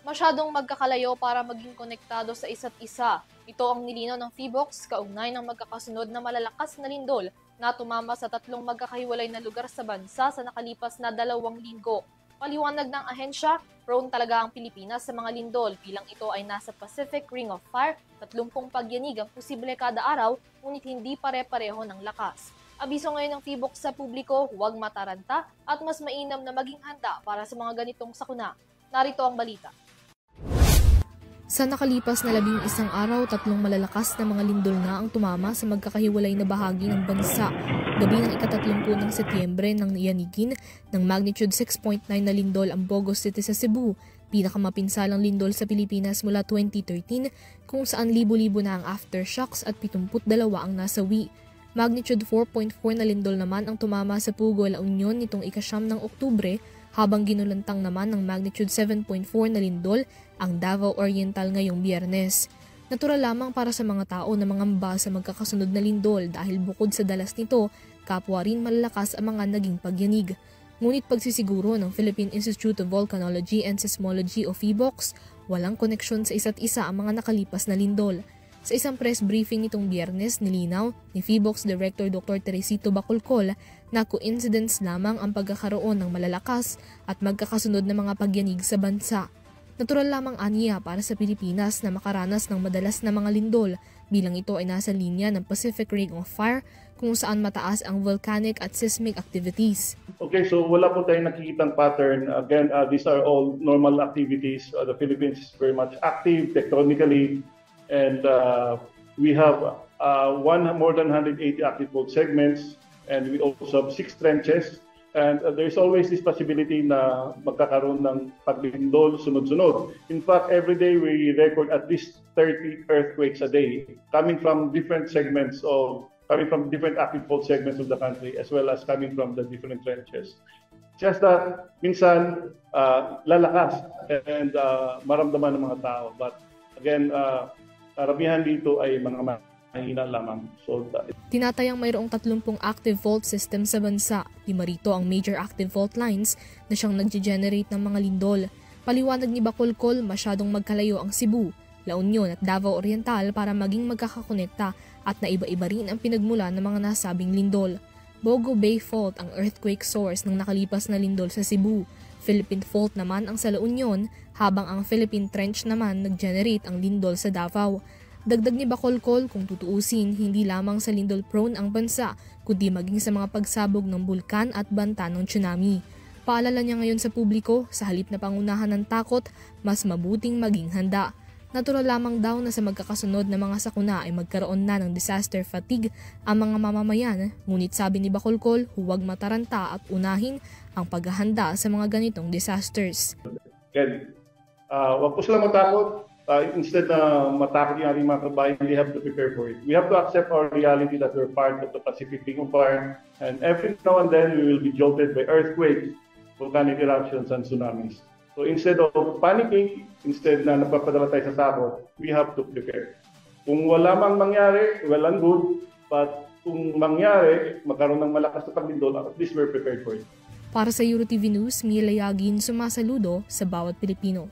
masyadong magkakalayo para maging konektado sa isa't isa. Ito ang nilinaw ng PHIVOLCS kaugnay ng magkakasunod na malalakas na lindol na tumama sa 3 magkakahiwalay na lugar sa bansa sa nakalipas na 2 linggo. Paliwanag ng ahensya, prone talaga ang Pilipinas sa mga lindol bilang ito ay nasa Pacific Ring of Fire, 30 pagyanig ang posible kada araw, ngunit hindi pare-pareho ng lakas. Abiso ngayon ng PHIVOLCS sa publiko, huwag mataranta at mas mainam na maging handa para sa mga ganitong sakuna. Narito ang balita. Sa nakalipas na 11 araw, 3 malalakas na mga lindol na ang tumama sa magkakahiwalay na bahagi ng bansa. Gabi ng ika-30 ng Setyembre nang iyanigin ng magnitude 6.9 na lindol ang Bogos City sa Cebu, pinakamapinsalang lindol sa Pilipinas mula 2013 kung saan libo-libo na ang aftershocks at 72 ang nasawi. Magnitude 4.4 na lindol naman ang tumama sa Pugo, La Union nitong ika-9 ng Oktubre, habang ginulantang naman ng magnitude 7.4 na lindol ang Davao Oriental ngayong Biyernes. Natural lamang para sa mga tao na mangamba sa magkakasunod na lindol dahil bukod sa dalas nito, kapwa rin malalakas ang mga naging pagyanig. Ngunit pagsisiguro ng Philippine Institute of Volcanology and Seismology o PHIVOLCS, walang koneksyon sa isa't isa ang mga nakalipas na lindol. Sa isang press briefing nitong Biyernes, nilinaw ni PHIVOLCS Director Dr. Teresito Bacolcol na coincidence lamang ang pagkakaroon ng malalakas at magkakasunod na mga pagyanig sa bansa. Natural lamang aniya para sa Pilipinas na makaranas ng madalas na mga lindol bilang ito ay nasa linya ng Pacific Ring of Fire kung saan mataas ang volcanic at seismic activities. Okay, so wala po tayong nakikitang pattern. Again, these are all normal activities. The Philippines is very much active tectonically. And we have more than 180 active fault segments, and we also have 6 trenches. And there's always this possibility na magkakaroon ng paglindol sunod-sunod. In fact, every day we record at least 30 earthquakes a day coming from different active fault segments of the country, as well as coming from the different trenches. Just that minsan lalakas and maramdaman ng mga tao. But again, karamihan dito ay mga mahina lamang. So, tinatayang mayroong 30 active fault system sa bansa. 5 rito ang major active fault lines na siyang nag-generate ng mga lindol. Paliwanag ni Bacolcol, masyadong magkalayo ang Cebu, La Union at Davao Oriental para maging magkakakonekta at naiba-iba rin ang pinagmula ng mga nasabing lindol. Bogo Bay Fault ang earthquake source ng nakalipas na lindol sa Cebu. Philippine Fault naman ang sa La Union, habang ang Philippine Trench naman nag-generate ang lindol sa Davao. Dagdag ni Bacolcol, kung tutuusin, hindi lamang sa lindol prone ang bansa, kundi maging sa mga pagsabog ng bulkan at banta ng tsunami. Paalala niya ngayon sa publiko, sa halip na pangunahan ng takot, mas mabuting maging handa. Natural lamang daw na sa magkakasunod na mga sakuna ay magkaroon na ng disaster fatigue ang mga mamamayan, ngunit sabi ni Bacolcol, huwag mataranta at unahin ang paghahanda sa mga ganitong disasters. Again, wag po sila matakot. Instead na matakot yung ating mga kabayan, we have to prepare for it. We have to accept our reality that we're part of the Pacific Ring of Fire, and every now and then we will be jolted by earthquakes, volcanic eruptions, and tsunamis. So instead of panicking, instead na napapadala tayo sa takot, we have to prepare. Kung wala mang mangyari, well and good, but kung mangyari, magkaroon ng malakas na paglindol, at least we're prepared for it. Para sa EuroTV News, Mila Yagin, sumasaludo sa bawat Pilipino.